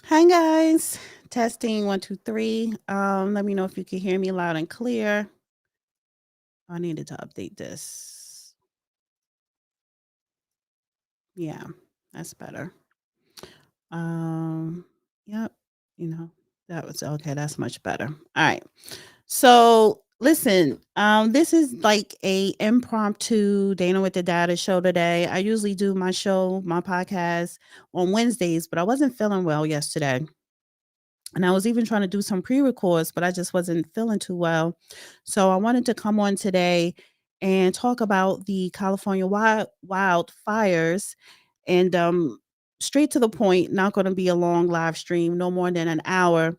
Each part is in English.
Hi guys, testing 1 2 3. Let me know if you can hear me loud and clear. I needed to update this. Yeah, that's better. Um, yep, you know that was okay. That's much better. All right. So listen, this is like a impromptu Dana with the Data show today. I usually do my podcast on Wednesdays, but I wasn't feeling well yesterday. And I was even trying to do some pre-records, but I just wasn't feeling too well. So I wanted to come on today and talk about the California wildfires and straight to the point, not going to be a long live stream, no more than an hour.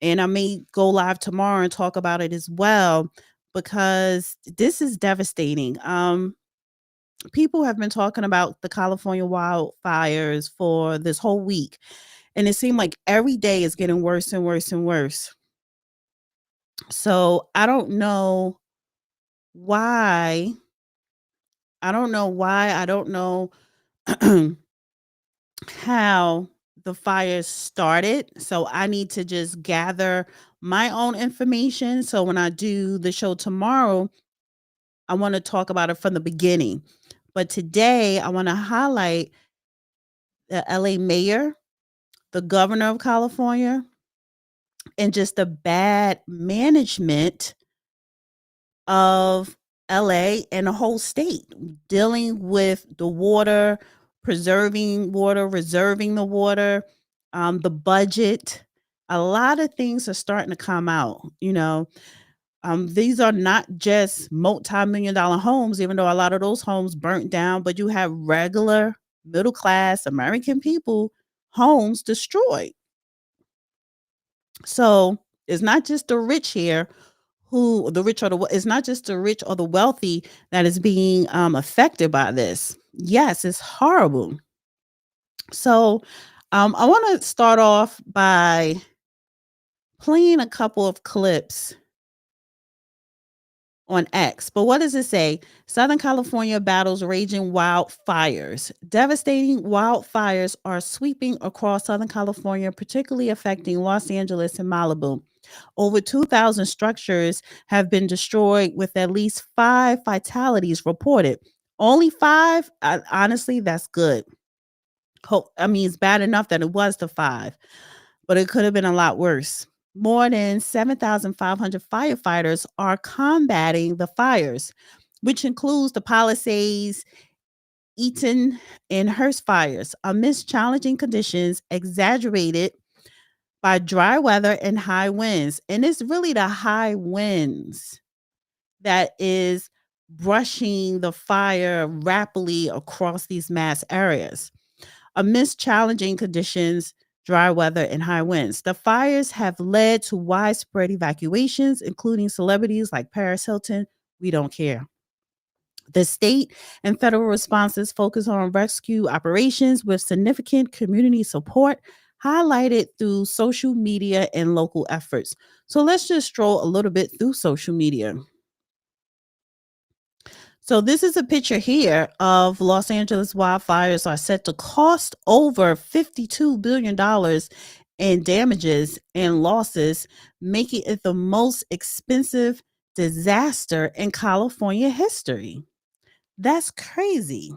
And I may go live tomorrow and talk about it as well because this is devastating. People have been talking about the California wildfires for this whole week, and it seemed like every day is getting worse and worse and worse. So why. I don't know why. I don't know how the fires started. So I need to just gather my own information. So when I do the show tomorrow, I want to talk about it from the beginning. But today I want to highlight the LA mayor, the governor of California, and just the bad management of LA and the whole state, dealing with the water, preserving water, reserving the water, the budget. A lot of things are starting to come out. These are not just multi-million dollar homes, even though a lot of those homes burnt down, but you have regular middle class American people homes destroyed. So it's not just the rich here who the rich or the it's not just the rich or the wealthy that is being affected by this. Yes, it's horrible. So I want to start off by playing a couple of clips on X. But what does it say? Southern California battles raging wildfires. Devastating wildfires are sweeping across Southern California, particularly affecting Los Angeles and Malibu. Over 2,000 structures have been destroyed, with at least 5 fatalities reported. Only 5? Honestly, that's good. I mean, it's bad enough that it was the 5, but it could have been a lot worse. More than 7,500 firefighters are combating the fires, which includes the Palisades, Eaton, and Hearst fires, amidst challenging conditions exaggerated by dry weather and high winds. And it's really the high winds that is brushing the fire rapidly across these mass areas. Amidst challenging conditions, dry weather, and high winds, the fires have led to widespread evacuations, including celebrities like Paris Hilton. We don't care. The state and federal responses focus on rescue operations with significant community support, highlighted through social media and local efforts. So let's just stroll a little bit through social media. So this is a picture here of Los Angeles wildfires are set to cost over $52 billion in damages and losses, making it the most expensive disaster in California history. That's crazy.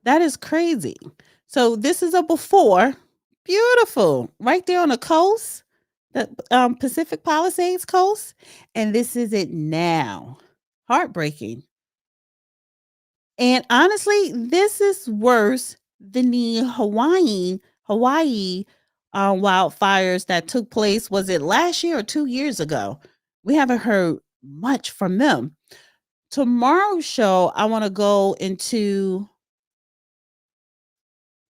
That is crazy. So this is a before. Beautiful. Right there on the coast, the Pacific Palisades coast. And this is it now. Heartbreaking. And honestly, this is worse than the Hawaii wildfires that took place. Was it last year or 2 years ago? We haven't heard much from them. Tomorrow's show, I want to go into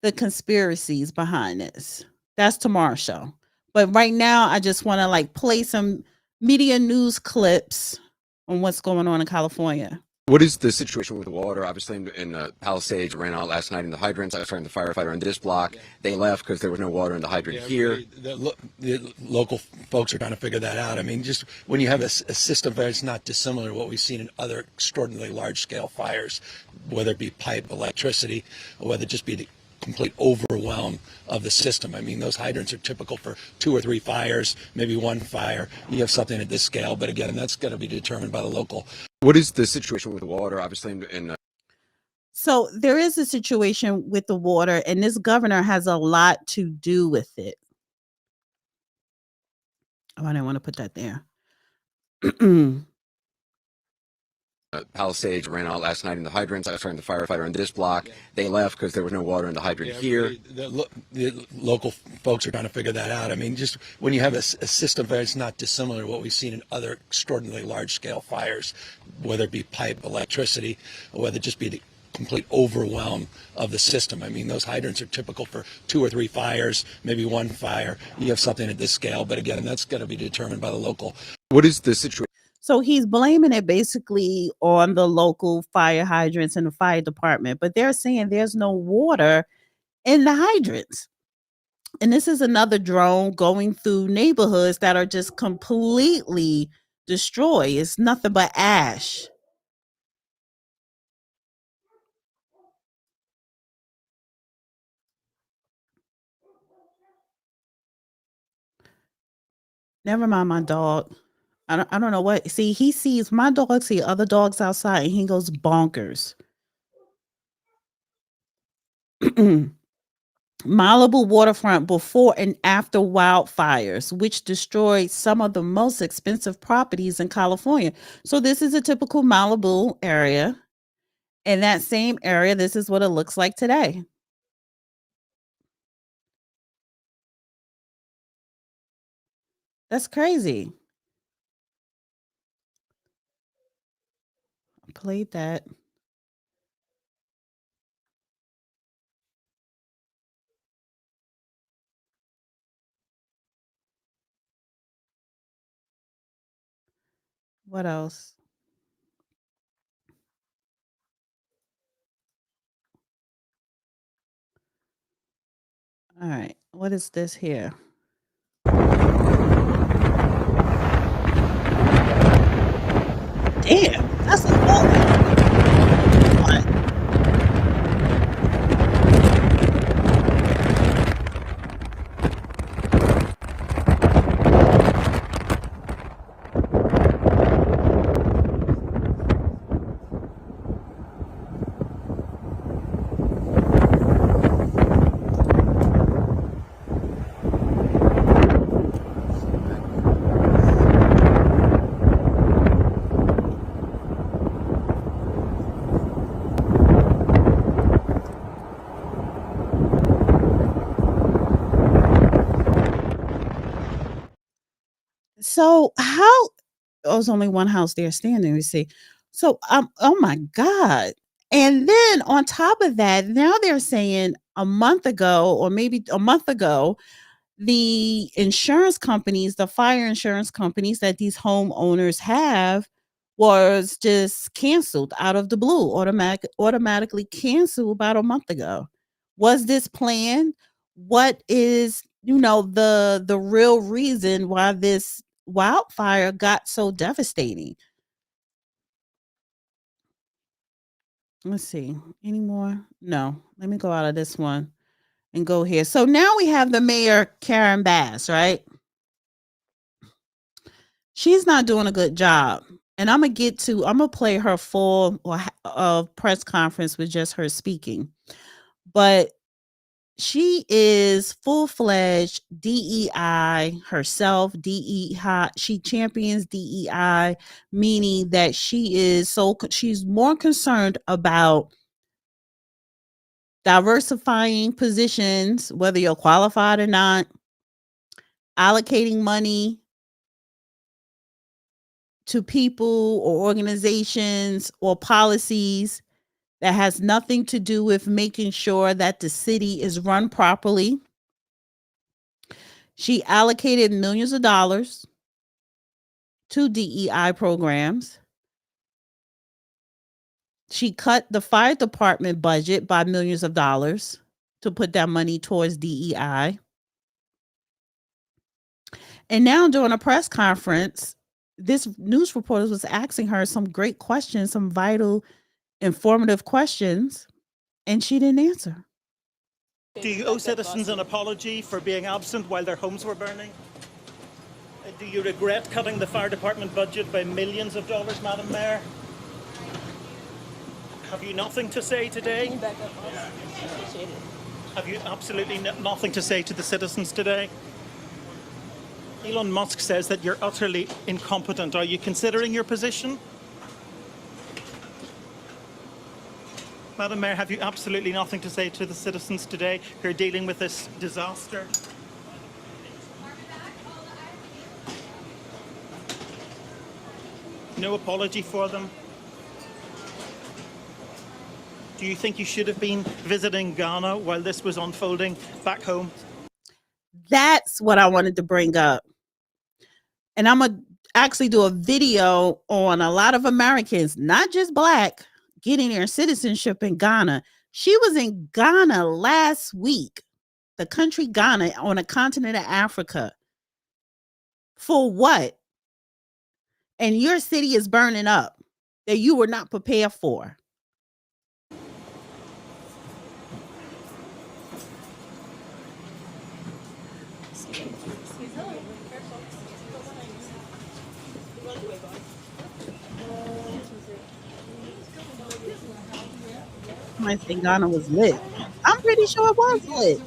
the conspiracies behind this. That's tomorrow's show. But right now, I just want to like play some media news clips on what's going on in California. What is the situation with the water? Obviously, in Palisades, ran out last night in the hydrants. I was talking to the firefighter on this block. They left because there was no water in the hydrant here. The local folks are trying to figure that out. I mean, just when you have a system that's not dissimilar to what we've seen in other extraordinarily large-scale fires, whether it be pipe, electricity, or whether it just be the complete overwhelm of the system. I mean, those hydrants are typical for 2 or 3 fires, maybe one fire. You have something at this scale, but again, that's going to be determined by the local. What is the situation with the water? Obviously, in So there is a situation with the water, and this governor has a lot to do with it. Oh, I didn't want to put that there. Palisades, ran out last night in the hydrants. I was talking to the firefighter on this block. They left because there was no water in the hydrant here. The local folks are trying to figure that out. I mean, just when you have a system that's not dissimilar to what we've seen in other extraordinarily large-scale fires, whether it be pipe, electricity, or whether it just be the complete overwhelm of the system. I mean, those hydrants are typical for 2 or 3 fires, maybe one fire. You have something at this scale, but again, that's going to be determined by the local. What is the situation? So he's blaming it basically on the local fire hydrants and the fire department, but they're saying there's no water in the hydrants. And this is another drone going through neighborhoods that are just completely destroyed. It's nothing but ash. Never mind my dog. I don't know what. See, he sees my dog see other dogs outside and he goes bonkers. Malibu waterfront before and after wildfires, which destroyed some of the most expensive properties in California. So this is a typical Malibu area. In that same area, this is what it looks like today. That's crazy. I played that. What else? All right. What is this here? Damn, that's a what? So how oh, there's only one house there standing, we see. So oh my God. And then on top of that, now they're saying a month ago, or maybe a month ago, the insurance companies, the fire insurance companies that these homeowners have was just canceled out of the blue, automatically canceled about a month ago. Was this planned? What is, the real reason why this wildfire got so devastating? Let's see. Any more? No. Let me go out of this one and go here. So now we have the mayor, Karen Bass, right? She's not doing a good job. And I'm gonna play her full press conference with just her speaking. But she is full-fledged DEI herself. DEI, she champions DEI, meaning that she's more concerned about diversifying positions, whether you're qualified or not, allocating money to people or organizations or policies that has nothing to do with making sure that the city is run properly. She allocated millions of dollars to DEI programs. She cut the fire department budget by millions of dollars to put that money towards DEI. And now during a press conference, this news reporter was asking her some great questions, some vital, informative questions, and she didn't answer. Do you owe citizens an apology for being absent while their homes were burning? Do you regret cutting the fire department budget by millions of dollars, Madam Mayor? Have you nothing to say today? Have you absolutely nothing to say to the citizens today? Elon Musk says that you're utterly incompetent. Are you considering your position? Madam Mayor, have you absolutely nothing to say to the citizens today who are dealing with this disaster? No apology for them? Do you think you should have been visiting Ghana while this was unfolding back home? That's what I wanted to bring up. And I'm going to actually do a video on a lot of Americans, not just Black, getting their citizenship in Ghana. She was in Ghana last week, the country Ghana on the continent of Africa. For what? And your city is burning up that you were not prepared for. I think Ghana was lit. I'm pretty sure it was lit.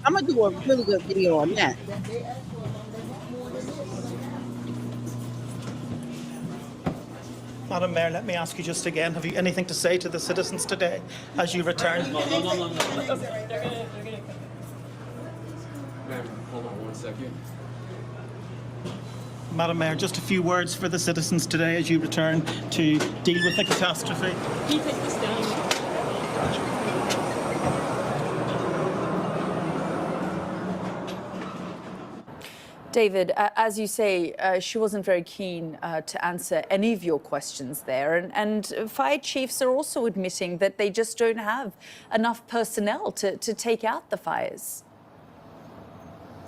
I'm gonna do a really good video on that. Madam Mayor, let me ask you just again, have you anything to say to the citizens today as you return? Ma'am, hold on one second. Madam Mayor, just a few words for the citizens today as you return to deal with the catastrophe. Can you take this down? David, as you say, she wasn't very keen to answer any of your questions there. And fire chiefs are also admitting that they just don't have enough personnel to take out the fires.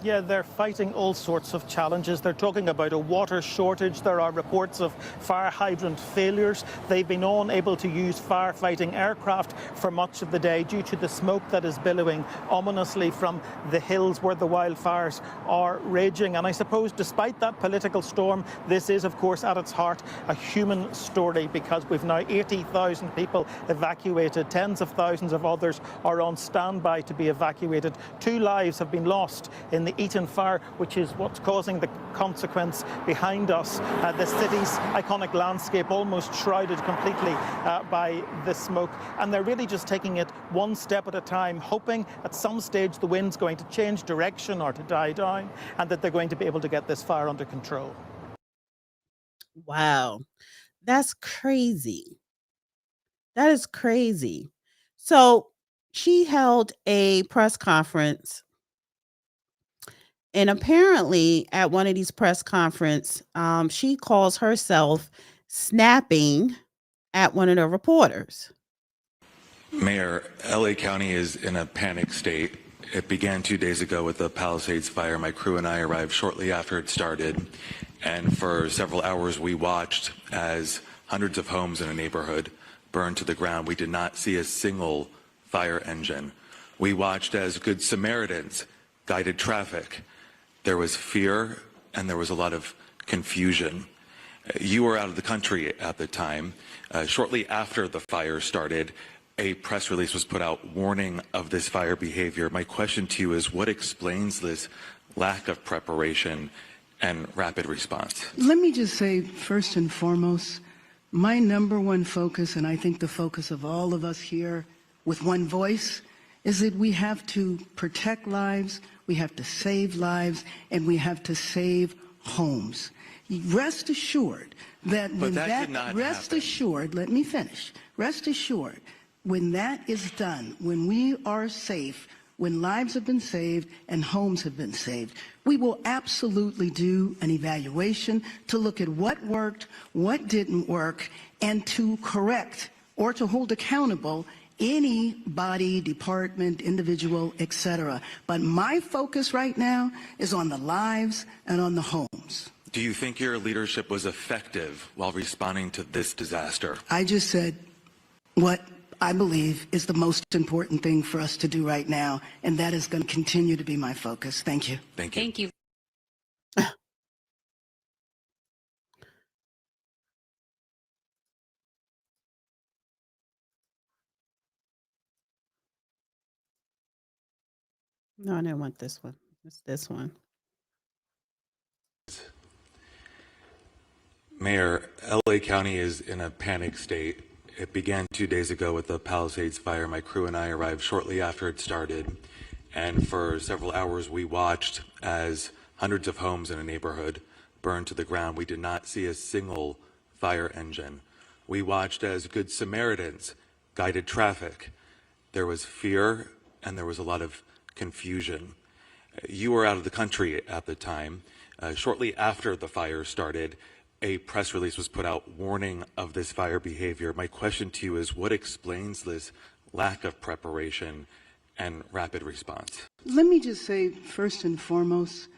Yeah, they're fighting all sorts of challenges. They're talking about a water shortage. There are reports of fire hydrant failures. They've been unable to use firefighting aircraft for much of the day due to the smoke that is billowing ominously from the hills where the wildfires are raging. And I suppose despite that political storm, this is, of course, at its heart, a human story, because we've now 80,000 people evacuated. Tens of thousands of others are on standby to be evacuated. 2 lives have been lost in the Eaton fire, which is what's causing the consequence behind us. The city's iconic landscape almost shrouded completely by the smoke. And they're really just taking it one step at a time, hoping at some stage the wind's going to change direction or to die down, and that they're going to be able to get this fire under control. Wow. That's crazy. That is crazy. So she held a press conference. And apparently at one of these press conferences, she calls herself snapping at one of the reporters. Mayor, LA County is in a panic state. It began 2 days ago with the Palisades fire. My crew and I arrived shortly after it started. And for several hours, we watched as hundreds of homes in a neighborhood burned to the ground. We did not see a single fire engine. We watched as Good Samaritans guided traffic. There was fear and there was a lot of confusion. You were out of the country at the time. Shortly after the fire started, a press release was put out warning of this fire behavior. My question to you is, what explains this lack of preparation and rapid response? Let me just say, first and foremost, my number one focus, and I think the focus of all of us here with one voice, is that we have to protect lives, we have to save lives, and we have to save homes. Rest assured that when rest assured, let me finish. Rest assured, when that is done, when we are safe, when lives have been saved and homes have been saved. We will absolutely do an evaluation to look at what worked, what didn't work, and to correct or to hold accountable any body, department, individual, etc. But my focus right now is on the lives and on the homes. Do you think your leadership was effective while responding to this disaster? I just said what I believe is the most important thing for us to do right now, and that is going to continue to be my focus. Thank you. Thank you. Thank you. No, I didn't want this one. It's this one. Mayor, LA County is in a panic state. It began 2 days ago with the Palisades fire. My crew and I arrived shortly after it started, and for several hours we watched as hundreds of homes in a neighborhood burned to the ground. We did not see a single fire engine. We watched as Good Samaritans guided traffic. There was fear and there was a lot of confusion. You were out of the country at the time. Shortly after the fire started, a press release was put out warning of this fire behavior. My question to you is, what explains this lack of preparation and rapid response? Let me just say, first and foremost,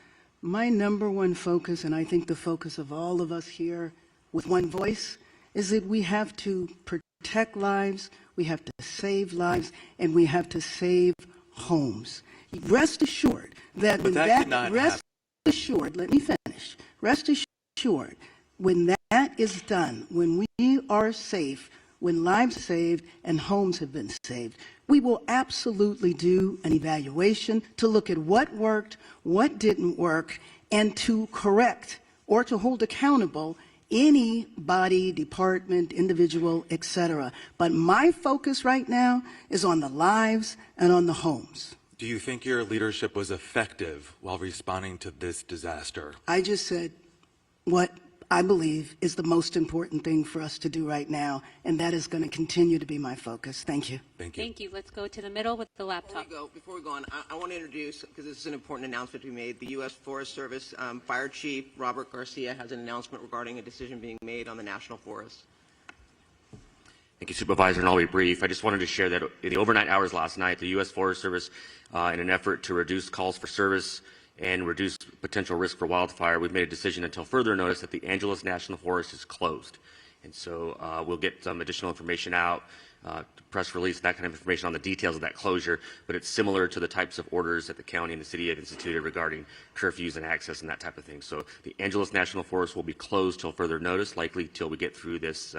my number one focus, and I think the focus of all of us here with one voice, is that we have to protect lives, we have to save lives, and we have to save homes. Rest assured that when rest assured, let me finish. Rest assured, when that is done, when we are safe, when lives are saved and homes have been saved, we will absolutely do an evaluation to look at what worked, what didn't work, and to correct or to hold accountable any body, department, individual, etc. But my focus right now is on the lives and on the homes. Do you think your leadership was effective while responding to this disaster? I just said what I believe is the most important thing for us to do right now, and that is going to continue to be my focus. Thank you. Thank you. Thank you. Let's go to the middle with the laptop. Before we go on, I want to introduce, because this is an important announcement we made, the U.S. Forest Service Fire Chief Robert Garcia has an announcement regarding a decision being made on the National Forest. Thank you, Supervisor, and I'll be brief. I just wanted to share that in the overnight hours last night, the U.S. Forest Service, in an effort to reduce calls for service and reduce potential risk for wildfire, we've made a decision until further notice that the Angeles National Forest is closed. And so we'll get some additional information out, press release, that kind of information on the details of that closure, but it's similar to the types of orders that the county and the city have instituted regarding curfews and access and that type of thing. So the Angeles National Forest will be closed till further notice, likely till we get through this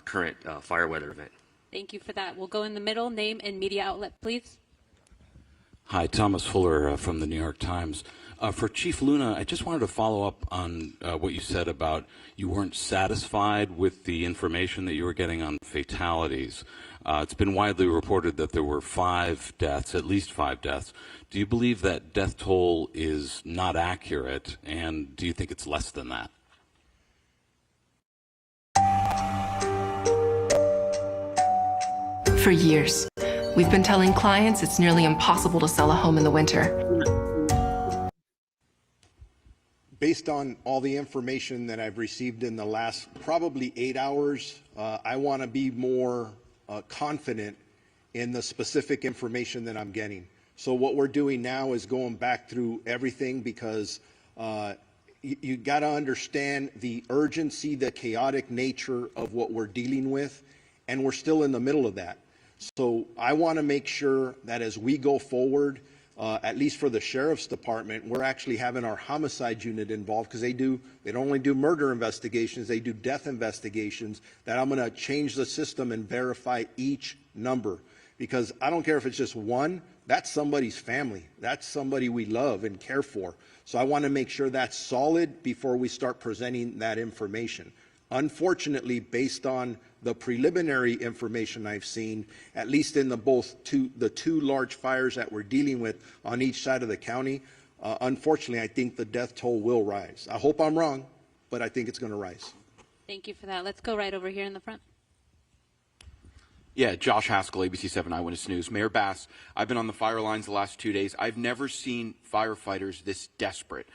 current fire weather event. Thank you for that. We'll go in the middle. Name and media outlet, please. Hi, Thomas Fuller from the New York Times. For Chief Luna, I just wanted to follow up on what you said about you weren't satisfied with the information that you were getting on fatalities. It's been widely reported that there were 5 deaths, at least 5 deaths. Do you believe that death toll is not accurate, and do you think it's less than that? For years, we've been telling clients it's nearly impossible to sell a home in the winter. Based on all the information that I've received in the last probably 8 hours, I want to be more confident in the specific information that I'm getting. So what we're doing now is going back through everything, because you got to understand the urgency, the chaotic nature of what we're dealing with, and we're still in the middle of that. So I want to make sure that as we go forward, at least for the Sheriff's Department, we're actually having our homicide unit involved, because they don't only do murder investigations, they do death investigations, that I'm going to change the system and verify each number. Because I don't care if it's just one, that's somebody's family. That's somebody we love and care for. So I want to make sure that's solid before we start presenting that information. Unfortunately, based on the preliminary information I've seen, at least in the two large fires that we're dealing with on each side of the county, unfortunately, I think the death toll will rise. I hope I'm wrong, but I think it's going to rise. Thank you for that. Let's go right over here in the front. Yeah, Josh Haskell, ABC7 Eyewitness News. Mayor Bass, I've been on the fire lines the last 2 days. I've never seen firefighters this desperate.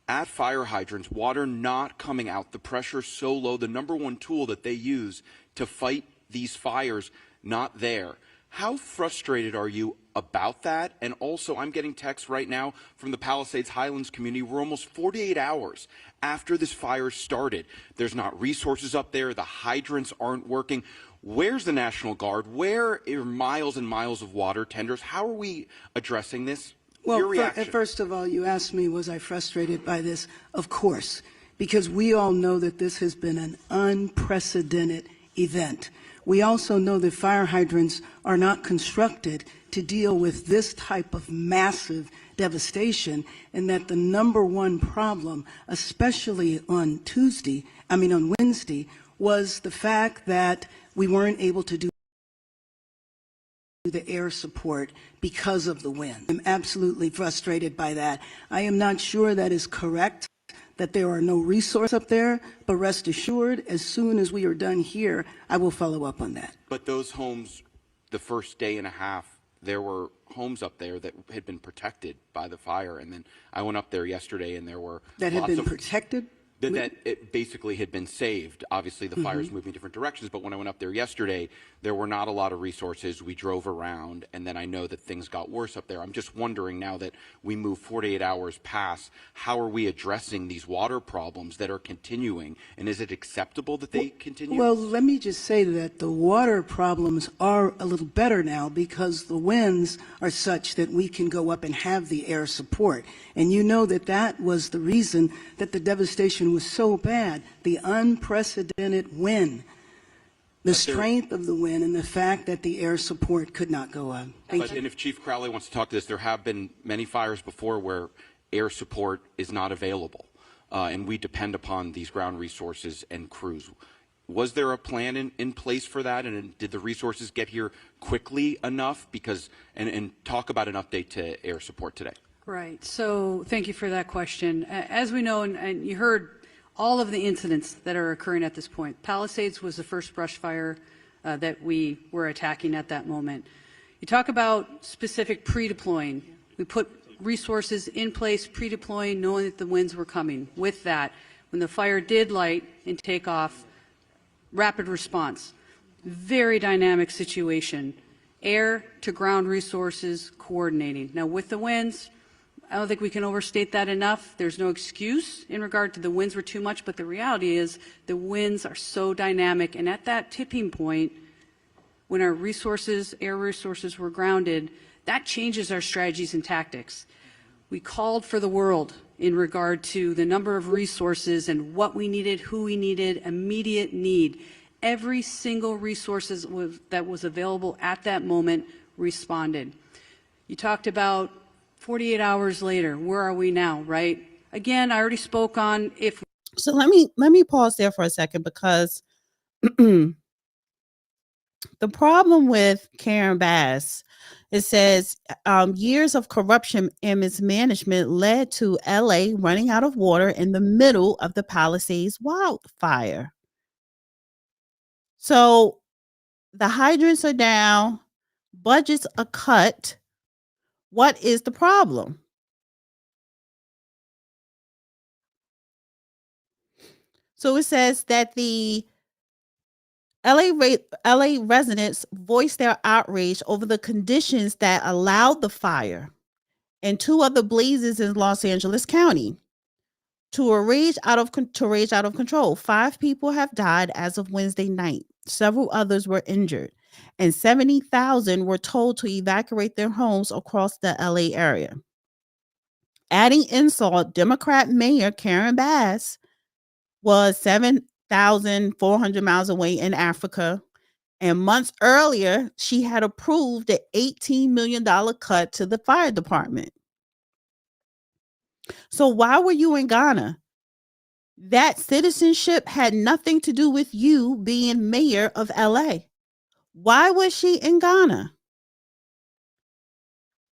At fire hydrants, water not coming out, the pressure so low, the number one tool that they use to fight these fires, not there. How frustrated are you about that? And also, I'm getting texts right now from the Palisades Highlands community. We're almost 48 hours after this fire started. There's not resources up there. The hydrants aren't working. Where's the National Guard? Where are miles and miles of water tenders? How are we addressing this? Your Well, reaction. first of all, you asked me, was I frustrated by this? Of course, because we all know that this has been an unprecedented event. We also know that fire hydrants are not constructed to deal with this type of massive devastation, and that the number one problem, especially on Wednesday, was the fact that we weren't able to do the air support because of the wind. I'm absolutely frustrated by that. I am not sure that is correct, that there are no resources up there, but rest assured, as soon as we are done here, I will follow up on that. But those homes, the first day and a half, there were homes up there that had been protected by the fire. And then I went up there yesterday and there were That had lots been of protected? that it basically had been saved. Obviously, the fire's moving different directions, but when I went up there yesterday, there were not a lot of resources. We drove around, and then I know that things got worse up there. I'm just wondering, now that we move 48 hours past, how are we addressing these water problems that are continuing, and is it acceptable that they continue? Well, let me just say that the water problems are a little better now because the winds are such that we can go up and have the air support. And you know that that was the reason that the devastation was so bad, the unprecedented wind, the strength of the wind, and the fact that the air support could not go up. Thank you. And if Chief Crowley wants to talk to this, there have been many fires before where air support is not available, and we depend upon these ground resources and crews. Was there a plan in place for that, and did the resources get here quickly enough? Because and talk about an update to air support today. Right. So thank you for that question. As we know, and you heard all of the incidents that are occurring at this point. Palisades was the first brush fire that we were attacking at that moment. You talk about specific pre-deploying. We put resources in place, pre-deploying, knowing that the winds were coming. With that, when the fire did light and take off, rapid response. Very dynamic situation. Air to ground resources coordinating. Now with the winds, I don't think we can overstate that enough. There's no excuse in regard to the winds were too much, but the reality is the winds are so dynamic. And at that tipping point, when our resources, air resources were grounded, that changes our strategies and tactics. We called for the world in regard to the number of resources and what we needed, who we needed, immediate need. Every single resource that was available at that moment responded. You talked about 48 hours later, where are we now, right? Again, I already spoke on if. So let me pause there for a second, because the problem with Karen Bass, it says years of corruption and mismanagement led to LA running out of water in the middle of the Palisades wildfire. So the hydrants are down, budgets are cut. What is the problem? So it says that the LA residents voiced their outrage over the conditions that allowed the fire and two other blazes in Los Angeles County to rage out of control. 5 people have died as of Wednesday night. Several others were injured, and 70,000 were told to evacuate their homes across the LA area. Adding insult, Democrat Mayor Karen Bass was 7,400 miles away in Africa, and months earlier, she had approved an $18 million cut to the fire department. So why were you in Ghana? That citizenship had nothing to do with you being mayor of LA. Why was she in Ghana?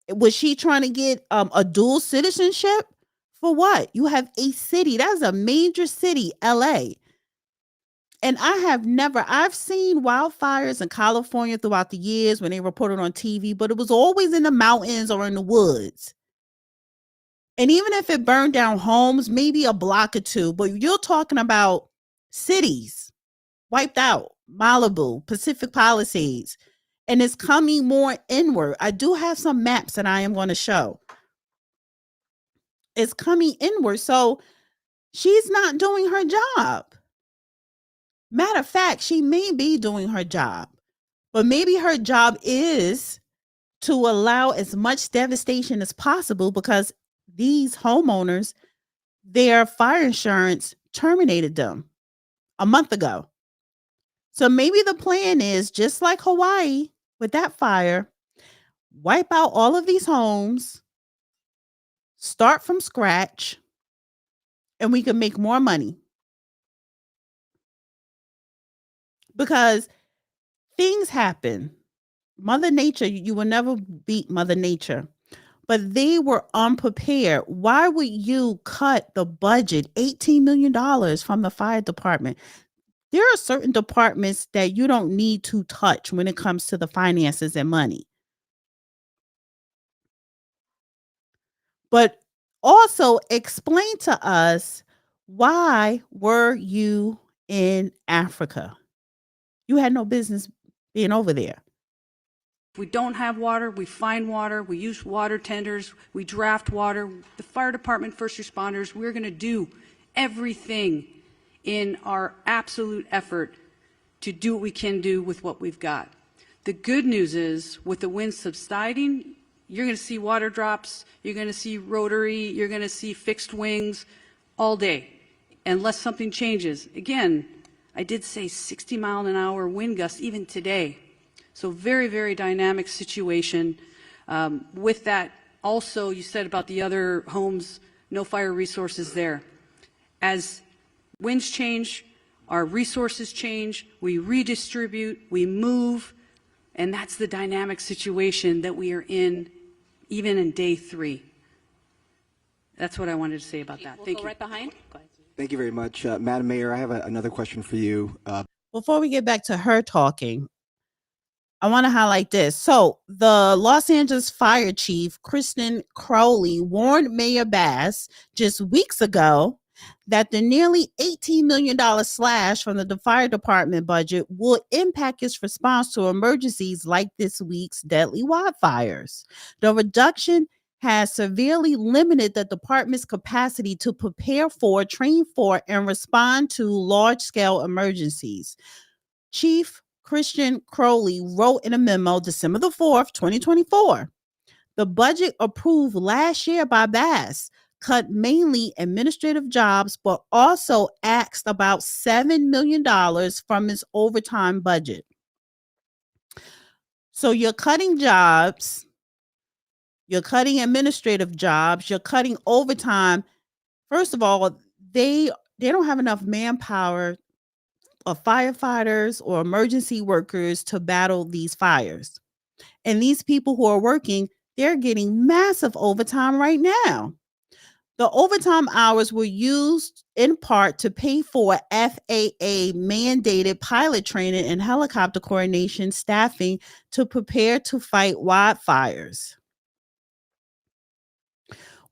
Was she trying to get a dual citizenship? For what? You have a city. That's a major city, LA. And I've seen wildfires in California throughout the years when they reported on TV, but it was always in the mountains or in the woods. And even if it burned down homes, maybe a block or two, but you're talking about cities wiped out, Malibu, Pacific Palisades, and it's coming more inward. I do have some maps that I am going to show. It's coming inward. So she's not doing her job. Matter of fact, she may be doing her job, but maybe her job is to allow as much devastation as possible because these homeowners, their fire insurance terminated them a month ago. So maybe the plan is just like Hawaii with that fire, wipe out all of these homes, start from scratch, and we can make more money. Because things happen. Mother Nature, you will never beat Mother Nature. But they were unprepared. Why would you cut the budget, $18 million from the fire department? There are certain departments that you don't need to touch when it comes to the finances and money. But also explain to us, why were you in Africa? You had no business being over there. If we don't have water, we find water, we use water tenders, we draft water. The fire department, first responders, we're going to do everything in our absolute effort to do what we can do with what we've got. The good news is, with the wind subsiding, you're going to see water drops, you're going to see rotary, you're going to see fixed wings all day, unless something changes. Again, I did say 60-mile-an-hour wind gusts even today. So very, very dynamic situation. With that, also, you said about the other homes, no fire resources there. As winds change, our resources change, we redistribute, we move, and that's the dynamic situation that we are in, even in day 3. That's what I wanted to say about that. Thank you. Right behind. Go ahead. Thank you very much. Madam Mayor, I have another question for you. Before we get back to her talking, I want to highlight this. So the Los Angeles Fire Chief, Kristen Crowley, warned Mayor Bass just weeks ago that the nearly $18 million slash from the fire department budget will impact its response to emergencies like this week's deadly wildfires. The reduction has severely limited the department's capacity to prepare for, train for, and respond to large-scale emergencies. Chief Christian Crowley wrote in a memo December the 4th, 2024. The budget approved last year by Bass cut mainly administrative jobs, but also axed about $7 million from its overtime budget. So you're cutting jobs, you're cutting administrative jobs, you're cutting overtime. First of all, they don't have enough manpower of firefighters or emergency workers to battle these fires. And these people who are working, they're getting massive overtime right now. The overtime hours were used in part to pay for FAA mandated pilot training and helicopter coordination staffing to prepare to fight wildfires.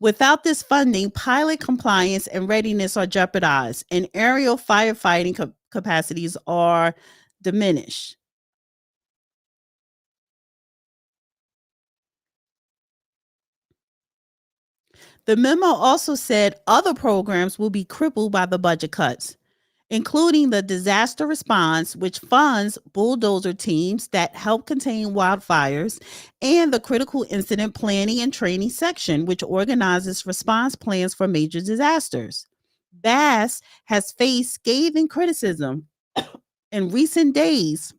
Without this funding, pilot compliance and readiness are jeopardized, and aerial firefighting capacities are diminished. The memo also said other programs will be crippled by the budget cuts, including the disaster response, which funds bulldozer teams that help contain wildfires, and the critical incident planning and training section, which organizes response plans for major disasters. Bass has faced scathing criticism in recent days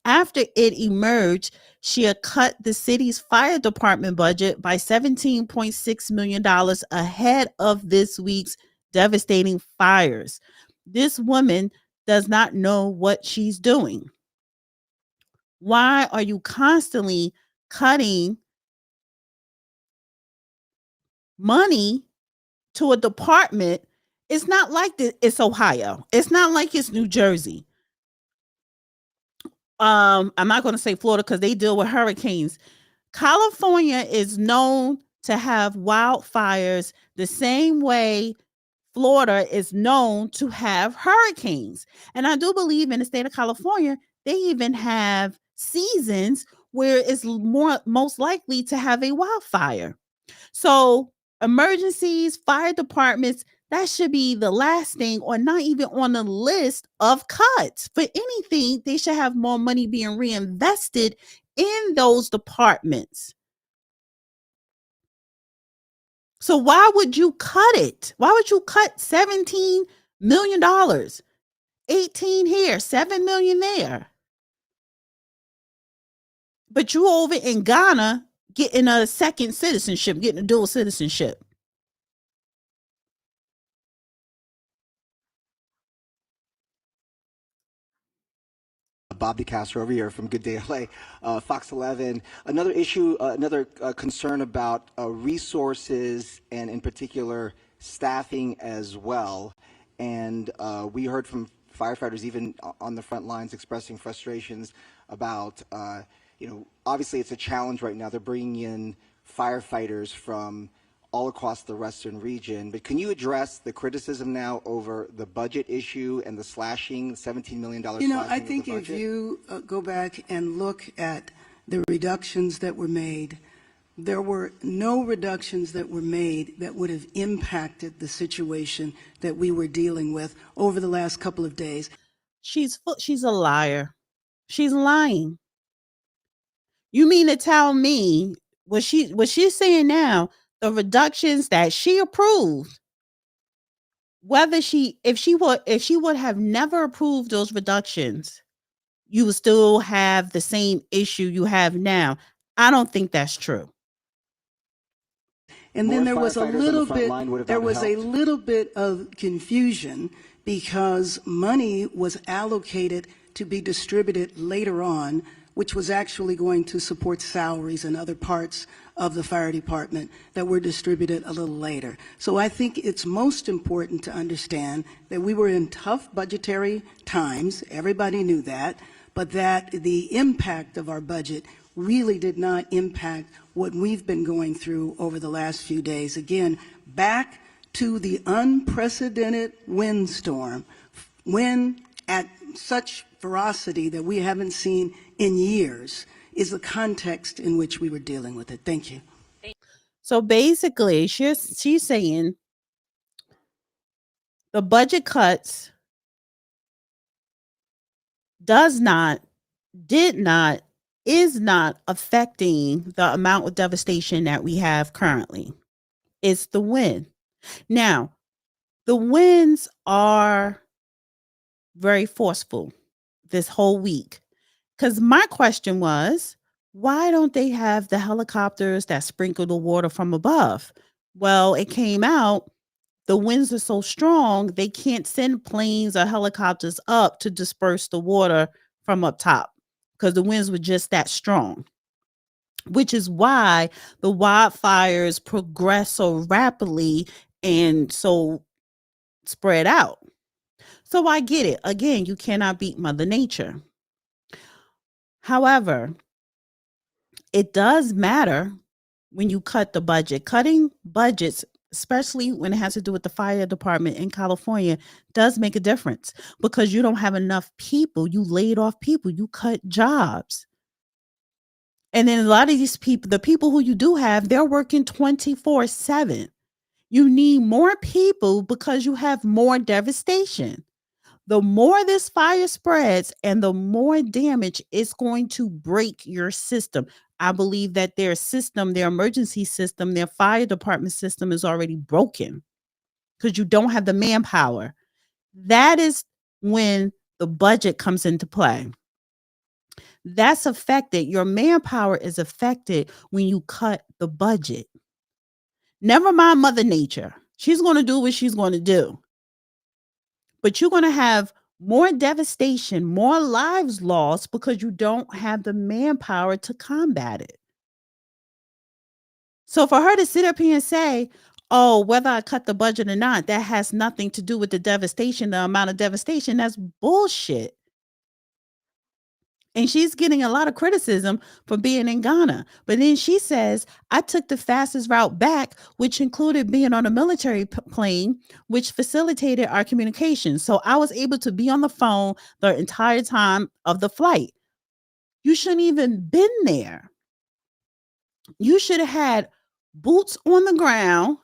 after it emerged she had cut the city's fire department budget by $17.6 million ahead of this week's devastating fires. This woman does not know what she's doing. Why are you constantly cutting money to a department? It's not like it's Ohio. It's not like it's New Jersey. I'm not going to say Florida because they deal with hurricanes. California is known to have wildfires the same way Florida is known to have hurricanes. And I do believe in the state of California, they even have seasons where it's most likely to have a wildfire. So emergencies, fire departments, that should be the last thing or not even on the list of cuts. For anything, they should have more money being reinvested in those departments. So why would you cut it? Why would you cut $17 million? 18 here, 7 million there. But you over in Ghana getting a second citizenship, getting a dual citizenship. Bob DeCastro over here from Good Day LA, Fox 11. Another issue, another concern about resources and in particular staffing as well. And we heard from firefighters even on the front lines expressing frustrations about, obviously it's a challenge right now. They're bringing in firefighters from all across the Western region. But can you address the criticism now over the budget issue and the slashing, $17 million slashing I think if you go back and look at the reductions that were made, there were no reductions that were made that would have impacted the situation that we were dealing with over the last couple of days. She's a liar. She's lying. You mean to tell me what she's saying now, the reductions that she approved, if she would have never approved those reductions, you would still have the same issue you have now. I don't think that's true. And then there was a little bit of confusion because money was allocated to be distributed later on, which was actually going to support salaries and other parts of the fire department that were distributed a little later. So I think it's most important to understand that we were in tough budgetary times. Everybody knew that, but that the impact of our budget really did not impact what we've been going through over the last few days. Again, back to the unprecedented windstorm, wind at such ferocity that we haven't seen in years, is the context in which we were dealing with it. Thank you. So basically, she's saying the budget cuts is not affecting the amount of devastation that we have currently. It's the wind. Now, the winds are very forceful this whole week. Because my question was, why don't they have the helicopters that sprinkle the water from above? Well, it came out, the winds are so strong, they can't send planes or helicopters up to disperse the water from up top because the winds were just that strong, which is why the wildfires progress so rapidly and so spread out. So I get it. Again, you cannot beat Mother Nature. However, it does matter when you cut the budget. Cutting budgets, especially when it has to do with the fire department in California, does make a difference because you don't have enough people. You laid off people. You cut jobs. And then a lot of these people, the people who you do have, they're working 24/7. You need more people because you have more devastation. The more this fire spreads and the more damage it's going to break your system. I believe that their system, their emergency system, their fire department system is already broken because you don't have the manpower. That is when the budget comes into play. That's affected. Your manpower is affected when you cut the budget. Never mind Mother Nature. She's going to do what she's going to do. But you're going to have more devastation, more lives lost because you don't have the manpower to combat it. So for her to sit up here and say, Oh, whether I cut the budget or not, that has nothing to do with the devastation, the amount of devastation. That's bullshit. And she's getting a lot of criticism for being in Ghana. But then she says, I took the fastest route back, which included being on a military plane, which facilitated our communication. So I was able to be on the phone the entire time of the flight. You shouldn't even been there. You should have had boots on the ground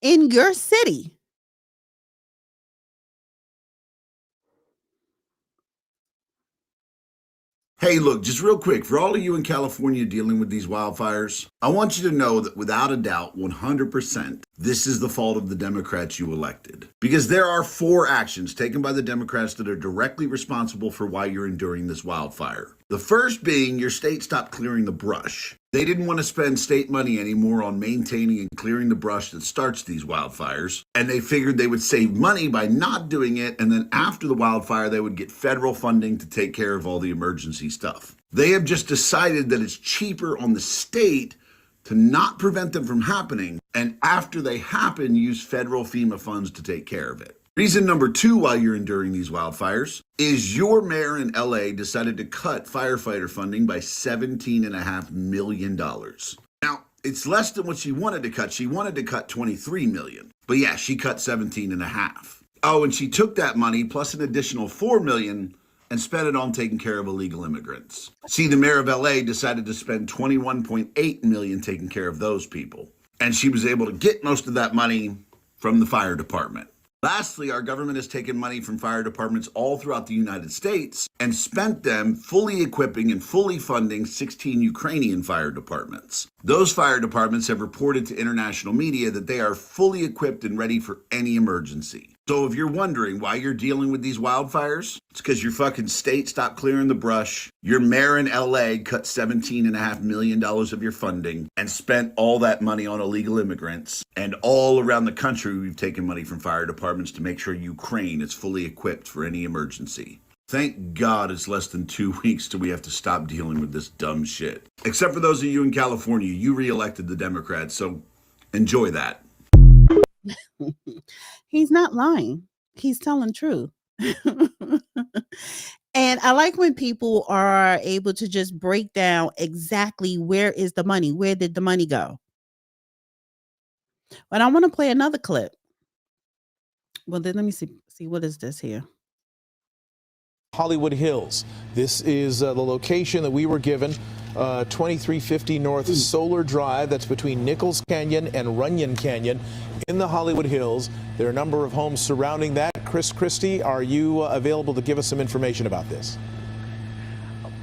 in your city. Hey, look, just real quick, for all of you in California dealing with these wildfires, I want you to know that without a doubt, 100%, this is the fault of the Democrats you elected. Because there are 4 actions taken by the Democrats that are directly responsible for why you're enduring this wildfire. The first being your state stopped clearing the brush. They didn't want to spend state money anymore on maintaining and clearing the brush that starts these wildfires, and they figured they would save money by not doing it, and then after the wildfire, they would get federal funding to take care of all the emergency stuff. They have just decided that it's cheaper on the state to not prevent them from happening, and after they happen, use federal FEMA funds to take care of it. Reason number 2 why you're enduring these wildfires is your mayor in LA decided to cut firefighter funding by $17.5 million. Now, it's less than what she wanted to cut. She wanted to cut $23 million. But yeah, she cut $17.5. Oh, and she took that money plus an additional $4 million and spent it on taking care of illegal immigrants. See, the mayor of LA decided to spend $21.8 million taking care of those people. And she was able to get most of that money from the fire department. Lastly, our government has taken money from fire departments all throughout the United States and spent them fully equipping and fully funding 16 Ukrainian fire departments. Those fire departments have reported to international media that they are fully equipped and ready for any emergency. So if you're wondering why you're dealing with these wildfires, it's because your fucking state stopped clearing the brush, your mayor in LA cut $17.5 million of your funding and spent all that money on illegal immigrants, and all around the country we've taken money from fire departments to make sure Ukraine is fully equipped for any emergency. Thank God it's less than 2 weeks till we have to stop dealing with this dumb shit. Except for those of you in California, you re-elected the Democrats, so enjoy that. He's not lying. He's telling truth. And I like when people are able to just break down exactly where is the money, where did the money go. But I want to play another clip. Well, then let me see what is this here. Hollywood Hills. This is the location that we were given, 2350 North Solar Drive. That's between Nichols Canyon and Runyon Canyon in the Hollywood Hills. There are a number of homes surrounding that. Chris Christie, are you available to give us some information about this?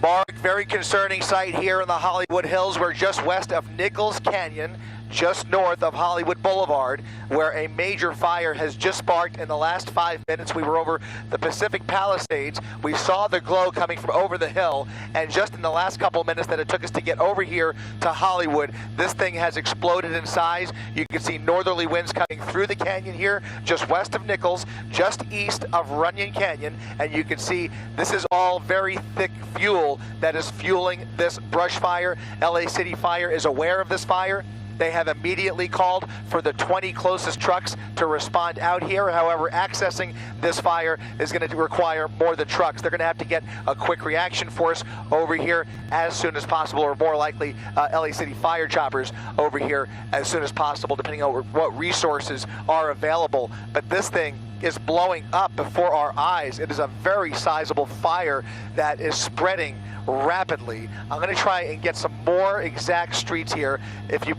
Mark, very concerning sight here in the Hollywood Hills. We're just west of Nichols Canyon, just north of Hollywood Boulevard, where a major fire has just sparked in the last 5 minutes. We were over the Pacific Palisades. We saw the glow coming from over the hill, and just in the last couple of minutes that it took us to get over here to Hollywood, this thing has exploded in size. You can see northerly winds coming through the canyon here, just west of Nichols, just east of Runyon Canyon, and you can see this is all very thick fuel that is fueling this brush fire. LA City Fire is aware of this fire. They have immediately called for the 20 closest trucks to respond out here. However, accessing this fire is going to require more than trucks. They're going to have to get a quick reaction force over here as soon as possible, or more likely LA City Fire choppers over here as soon as possible, depending on what resources are available. But this thing is blowing up before our eyes. It is a very sizable fire that is spreading rapidly. I'm going to try and get some more exact streets here. If you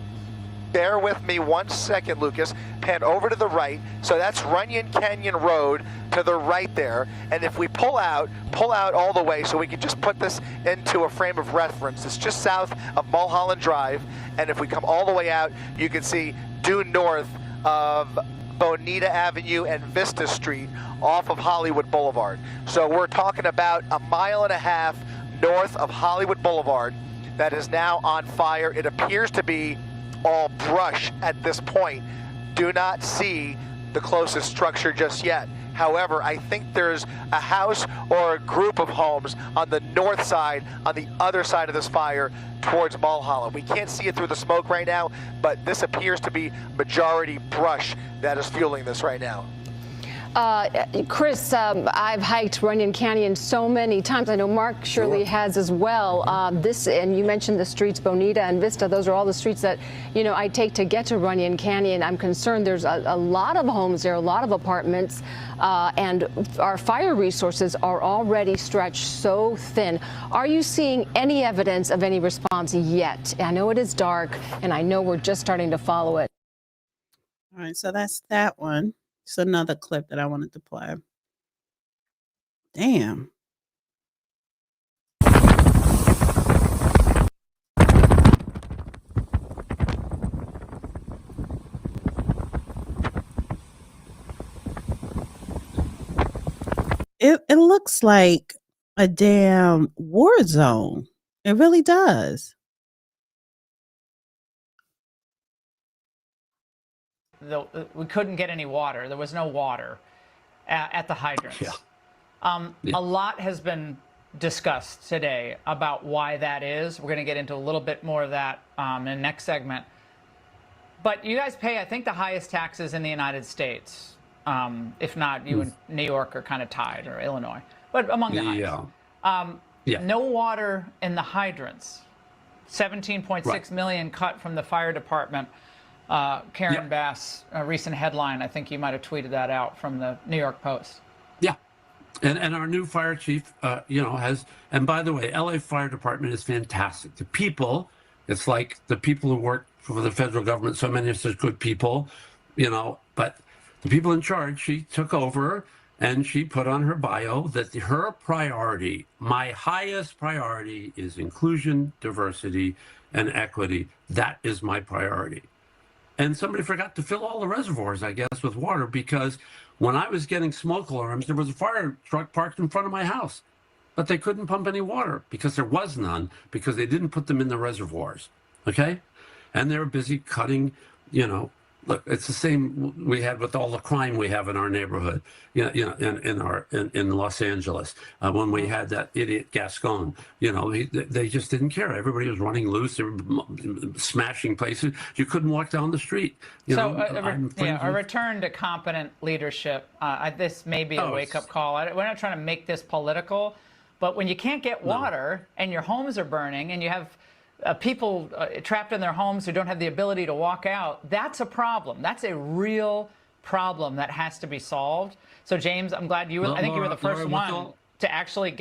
bear with me 1 second, Lucas. Pan over to the right. So that's Runyon Canyon Road to the right there. And if we pull out all the way, so we can just put this into a frame of reference. It's just south of Mulholland Drive. And if we come all the way out, you can see due north of Bonita Avenue and Vista Street off of Hollywood Boulevard. So we're talking about 1.5 miles north of Hollywood Boulevard that is now on fire. It appears to be all brush at this point. Do not see the closest structure just yet. However, I think there's a house or a group of homes on the north side, on the other side of this fire towards Mulholland. We can't see it through the smoke right now, but this appears to be majority brush that is fueling this right now. Chris, I've hiked Runyon Canyon so many times. I know Mark surely has as well. And you mentioned the streets, Bonita and Vista. Those are all the streets that, I take to get to Runyon Canyon. I'm concerned there's a lot of homes there, a lot of apartments, and our fire resources are already stretched so thin. Are you seeing any evidence of any response yet? I know it is dark, and I know we're just starting to follow it. All right, so that's that one. It's another clip that I wanted to play. Damn. It looks like a damn war zone. It really does. We couldn't get any water. There was no water at the hydrants. A lot has been discussed today about why that is. We're going to get into a little bit more of that in the next segment. But you guys pay, I think, the highest taxes in the United States. If not, you and New York are kind of tied, or Illinois, but among the highest. No water in the hydrants. 17.6 million cut from the fire department. Karen Bass, a recent headline, I think you might have tweeted that out from the New York Post. Yeah. And our new fire chief, has, and by the way, LA Fire Department is fantastic. The people, it's like the people who work for the federal government, so many of us are good people, but the people in charge, she took over and she put on her bio that her priority, my highest priority, is inclusion, diversity, and equity. That is my priority. And somebody forgot to fill all the reservoirs, I guess, with water, because when I was getting smoke alarms, there was a fire truck parked in front of my house. But they couldn't pump any water because there was none, because they didn't put them in the reservoirs. Okay? And they were busy cutting, look, it's the same we had with all the crime we have in our neighborhood, in Los Angeles, when we had that idiot Gascon. They just didn't care. Everybody was running loose. They were smashing places. You couldn't walk down the street. A return to competent leadership. This may be a wake-up call. We're not trying to make this political, but when you can't get water and your homes are burning and you have people trapped in their homes who don't have the ability to walk out, that's a problem. That's a real problem that has to be solved. So, James, I'm glad you were, I think you were the first one to actually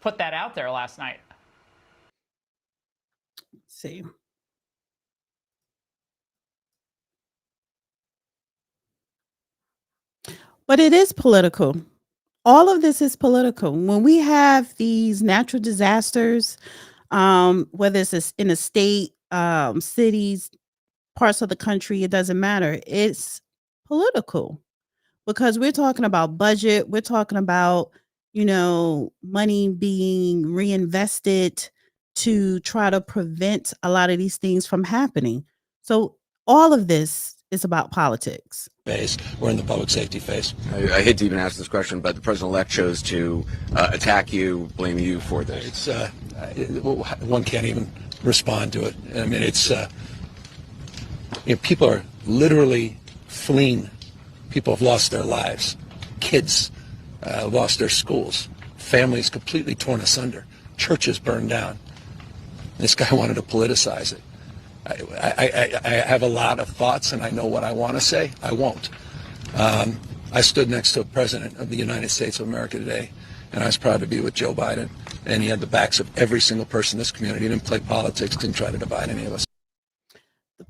put that out there last night. Let's see. But it is political. All of this is political. When we have these natural disasters, whether it's in a state, cities, parts of the country, it doesn't matter. It's political because we're talking about budget. We're talking about, money being reinvested to try to prevent a lot of these things from happening. So all of this is about politics. We're in the public safety phase. I hate to even ask this question, but the president-elect chose to attack you, blame you for this. One can't even respond to it. I mean, it's people are literally fleeing. People have lost their lives. Kids lost their schools. Families completely torn asunder. Churches burned down. This guy wanted to politicize it. I have a lot of thoughts, and I know what I want to say. I won't. I stood next to a president of the United States of America today, and I was proud to be with Joe Biden. And he had the backs of every single person in this community. He didn't play politics, didn't try to divide any of us.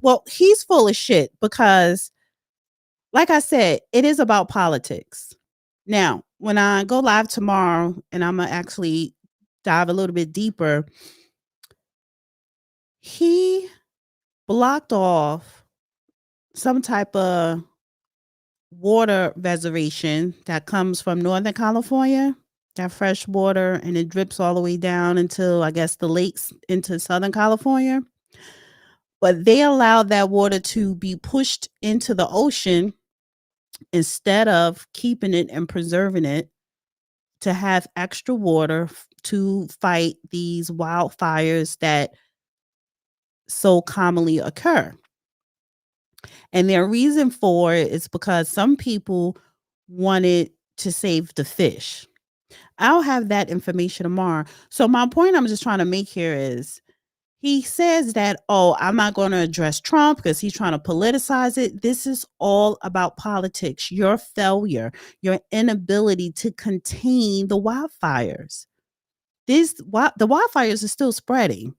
Well, he's full of shit because, like I said, it is about politics. Now, when I go live tomorrow, and I'm going to actually dive a little bit deeper, he blocked off some type of water reservation that comes from Northern California, that fresh water, and it drips all the way down until, I guess, the lakes into Southern California. But they allowed that water to be pushed into the ocean instead of keeping it and preserving it to have extra water to fight these wildfires that so commonly occur. And their reason for it is because some people wanted to save the fish. I'll have that information tomorrow. So my point I'm just trying to make here is he says that, oh, I'm not going to address Trump because he's trying to politicize it. This is all about politics, your failure, your inability to contain the wildfires. The wildfires are still spreading.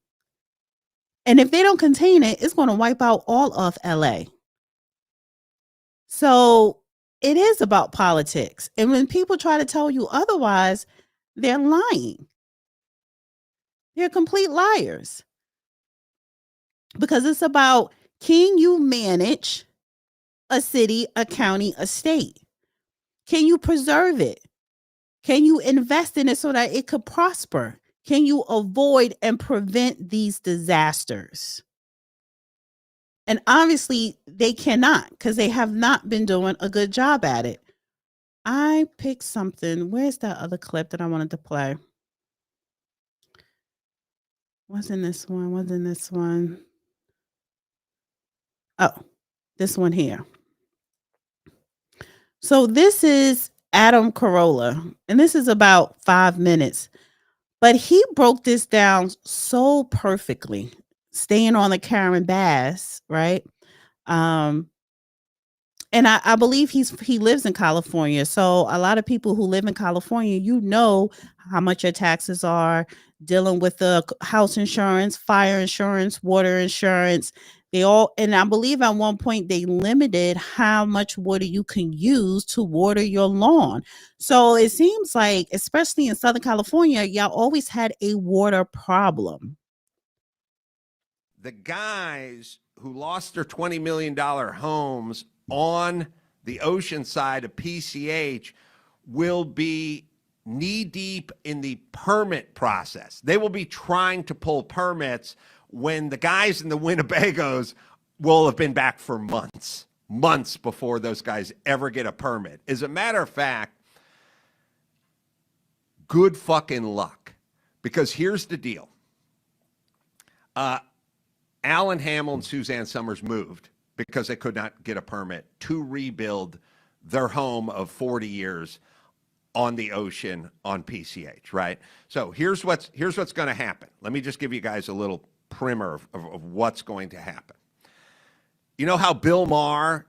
And if they don't contain it, it's going to wipe out all of LA. So it is about politics. And when people try to tell you otherwise, they're lying. They're complete liars. Because it's about, can you manage a city, a county, a state? Can you preserve it? Can you invest in it so that it could prosper? Can you avoid and prevent these disasters? And obviously they cannot, because they have not been doing a good job at it. I picked something. Where's that other clip that I wanted to play? Wasn't this one? Oh, this one here. So this is Adam Carolla, and this is about 5 minutes. But he broke this down so perfectly, staying on the Karen Bass, right? And I believe he lives in California. So a lot of people who live in California, you know how much your taxes are, dealing with the house insurance, fire insurance, water insurance. And I believe at one point they limited how much water you can use to water your lawn. So it seems like, especially in Southern California, y'all always had a water problem. The guys who lost their $20 million homes on the ocean side of PCH will be knee deep in the permit process. They will be trying to pull permits when the guys in the Winnebagos will have been back for months before those guys ever get a permit. As a matter of fact, good fucking luck, because here's the deal. Alan Hamill and Suzanne Summers moved because they could not get a permit to rebuild their home of 40 years on the ocean on PCH, right? So here's what's going to happen. Let me just give you guys a little primer of what's going to happen. You know how Bill Maher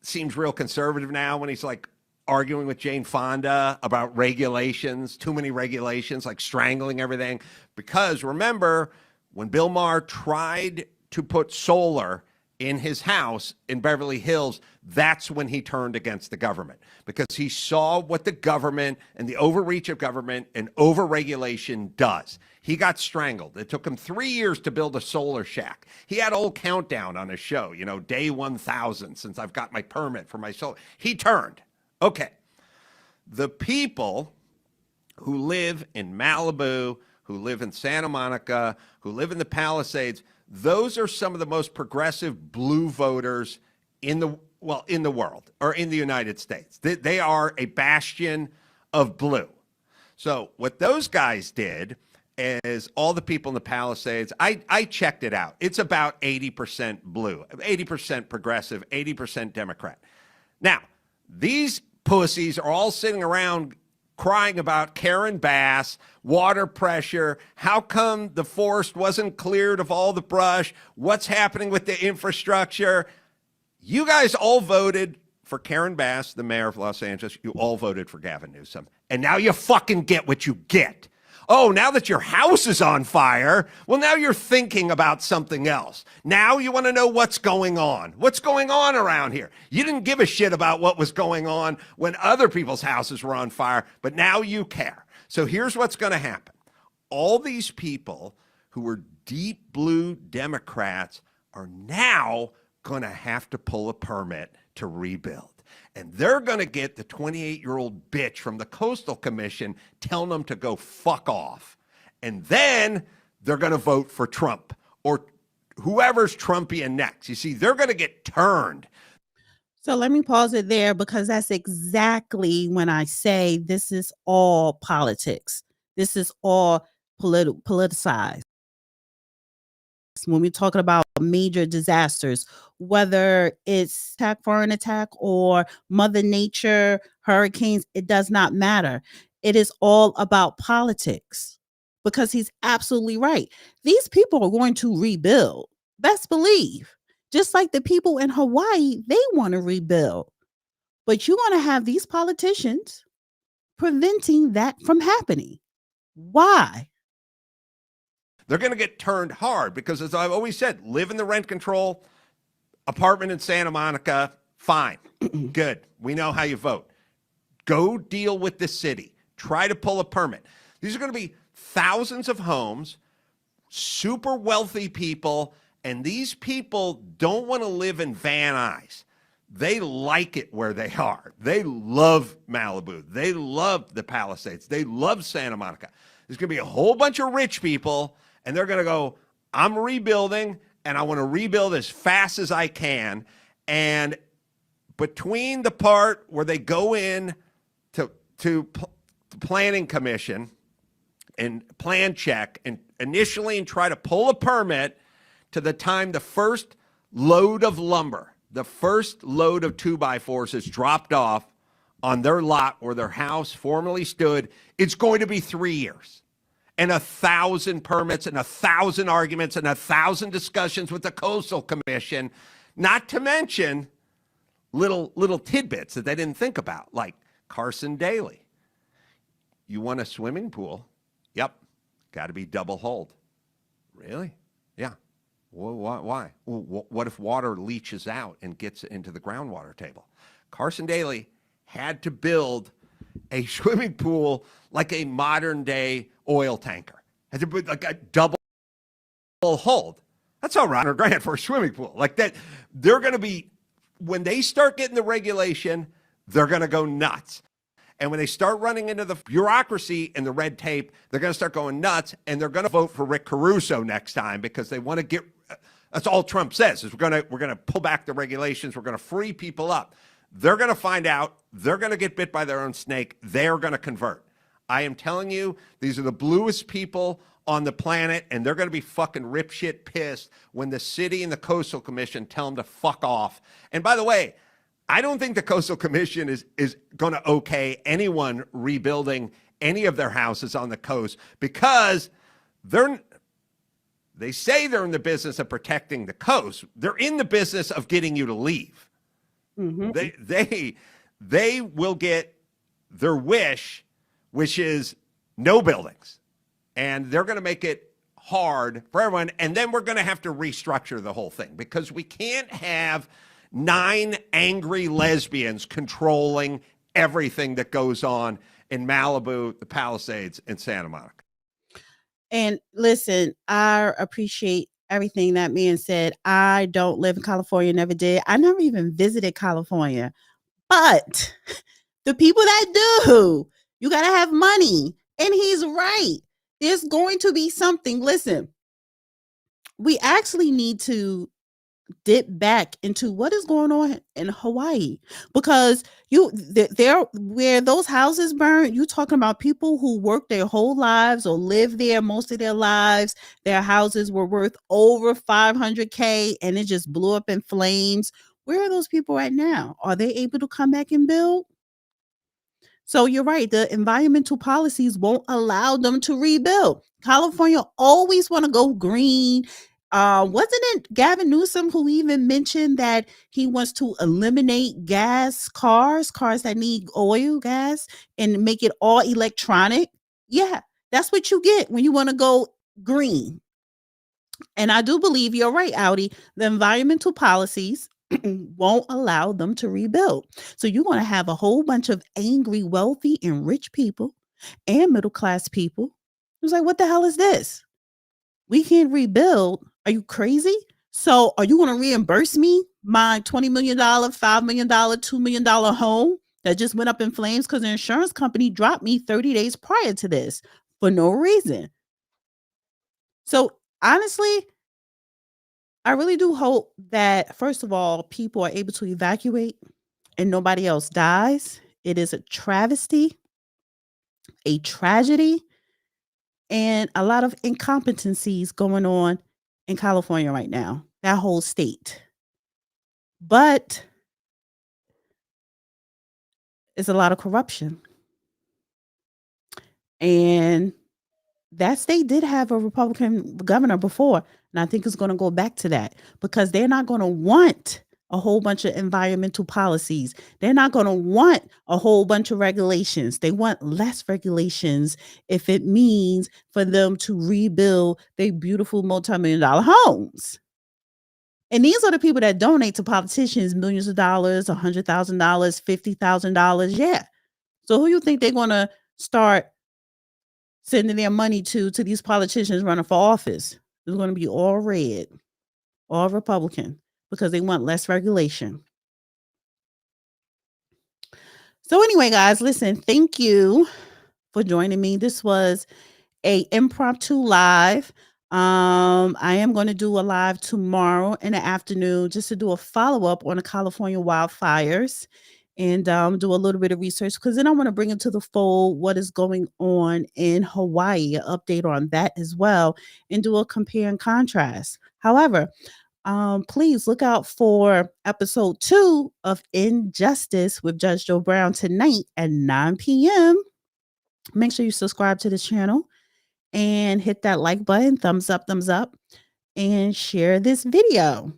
seems real conservative now when he's like arguing with Jane Fonda about regulations, too many regulations, like strangling everything? Because remember, when Bill Maher tried to put solar in his house in Beverly Hills, that's when he turned against the government, because he saw what the government and the overreach of government and overregulation does. He got strangled. It took him 3 years to build a solar shack. He had a whole countdown on his show, day 1,000 since I've got my permit for my solar. He turned. Okay. The people who live in Malibu, who live in Santa Monica, who live in the Palisades, those are some of the most progressive blue voters in the world, or in the United States. They are a bastion of blue. So what those guys did is, all the people in the Palisades, I checked it out. It's about 80% blue, 80% progressive, 80% Democrat. Now, these pussies are all sitting around crying about Karen Bass, water pressure, how come the forest wasn't cleared of all the brush, what's happening with the infrastructure. You guys all voted for Karen Bass, the mayor of Los Angeles. You all voted for Gavin Newsom. And now you fucking get what you get. Oh, now that your house is on fire, well, now you're thinking about something else. Now you want to know what's going on. What's going on around here? You didn't give a shit about what was going on when other people's houses were on fire, but now you care. So here's what's going to happen. All these people who were deep blue Democrats are now going to have to pull a permit to rebuild. And they're going to get the 28-year-old bitch from the Coastal Commission telling them to go fuck off. And then they're going to vote for Trump or whoever's Trumpian next. You see, they're going to get turned. So let me pause it there because that's exactly when I say this is all politics. This is all politicized. When we're talking about major disasters, whether it's foreign attack or Mother Nature, hurricanes, it does not matter. It is all about politics because he's absolutely right. These people are going to rebuild. Best believe. Just like the people in Hawaii, they want to rebuild. But you're going to have these politicians preventing that from happening. Why? They're going to get turned hard because, as I've always said, live in the rent control apartment in Santa Monica, fine, good. We know how you vote. Go deal with the city. Try to pull a permit. These are going to be thousands of homes, super wealthy people, and these people don't want to live in Van Nuys. They like it where they are. They love Malibu. They love the Palisades. They love Santa Monica. There's going to be a whole bunch of rich people, and they're going to go, I'm rebuilding, and I want to rebuild as fast as I can. And between the part where they go in to the planning commission and plan check and initially and try to pull a permit to the time the first load of lumber, the first load of 2x4s is dropped off on their lot where their house formerly stood, it's going to be 3 years. And 1,000 permits and 1,000 arguments and 1,000 discussions with the Coastal Commission, not to mention little tidbits that they didn't think about, like Carson Daly. You want a swimming pool? Yep. Got to be double hulled. Really? Yeah. Well, why? Well, what if water leaches out and gets into the groundwater table? Carson Daly had to build a swimming pool like a modern day oil tanker. Had to put like a double hulled. That's all right, $100,000 for a swimming pool. Like that, they're going to be, when they start getting the regulation, they're going to go nuts. And when they start running into the bureaucracy and the red tape, they're going to start going nuts, and they're going to vote for Rick Caruso next time because they want to get. That's all Trump says is we're going to pull back the regulations. We're going to free people up. They're going to find out. They're going to get bit by their own snake. They're going to convert. I am telling you, these are the bluest people on the planet, and they're going to be fucking ripshit pissed when the city and the Coastal Commission tell them to fuck off. And by the way, I don't think the Coastal Commission is going to okay anyone rebuilding any of their houses on the coast because they say they're in the business of protecting the coast. They're in the business of getting you to leave. Mm-hmm. They will get their wish, which is no buildings. And they're going to make it hard for everyone. And then we're going to have to restructure the whole thing because we can't have 9 angry lesbians controlling everything that goes on in Malibu, the Palisades, and Santa Monica. And listen, I appreciate everything that man said. I don't live in California, never did. I never even visited California. But the people that do, you got to have money. And he's right. There's going to be something. Listen, we actually need to dip back into what is going on in Hawaii because there where those houses burn, you talking about people who worked their whole lives or lived there most of their lives. Their houses were worth over $500K and it just blew up in flames. Where are those people right now? Are they able to come back and build? So you're right. The environmental policies won't allow them to rebuild. California always want to go green. Wasn't it Gavin Newsom who even mentioned that he wants to eliminate cars that need oil, gas, and make it all electronic? Yeah, that's what you get when you want to go green. And I do believe you're right, Audi. The environmental policies won't allow them to rebuild. So you're going to have a whole bunch of angry, wealthy, and rich people and middle-class people. It was like, what the hell is this? We can't rebuild. Are you crazy? So are you going to reimburse me my $20 million, $5 million, $2 million home that just went up in flames because the insurance company dropped me 30 days prior to this for no reason? So honestly, I really do hope that, first of all, people are able to evacuate and nobody else dies, it is a travesty, a tragedy, and a lot of incompetencies going on in California right now, that whole state. But it's a lot of corruption. And that state did have a Republican governor before, and I think it's going to go back to that because they're not going to want a whole bunch of environmental policies. They're not going to want a whole bunch of regulations. They want less regulations if it means for them to rebuild their beautiful multi-million-dollar homes. And these are the people that donate to politicians millions of dollars, $100,000, $50,000. Yeah. So who you think they're going to start sending their money to these politicians running for office? It's going to be all red, all Republican, because they want less regulation. So anyway, guys, listen, thank you for joining me. This was a impromptu live. I am going to do a live tomorrow in the afternoon just to do a follow-up on the California wildfires and do a little bit of research because then I want to bring into the fold what is going on in Hawaii, an update on that as well, and do a compare and contrast. However, please look out for episode 2 of Injustice with Judge Joe Brown tonight at 9 p.m. Make sure you subscribe to the channel and hit that like button, thumbs up, and share this video.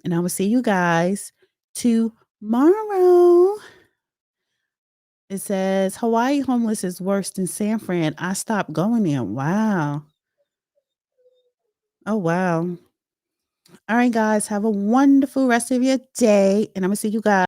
And I will see you guys tomorrow. It says Hawaii homeless is worse than San Fran. I stopped going there. Wow. Oh, wow. All right, guys. Have a wonderful rest of your day. And I'm going to see you guys.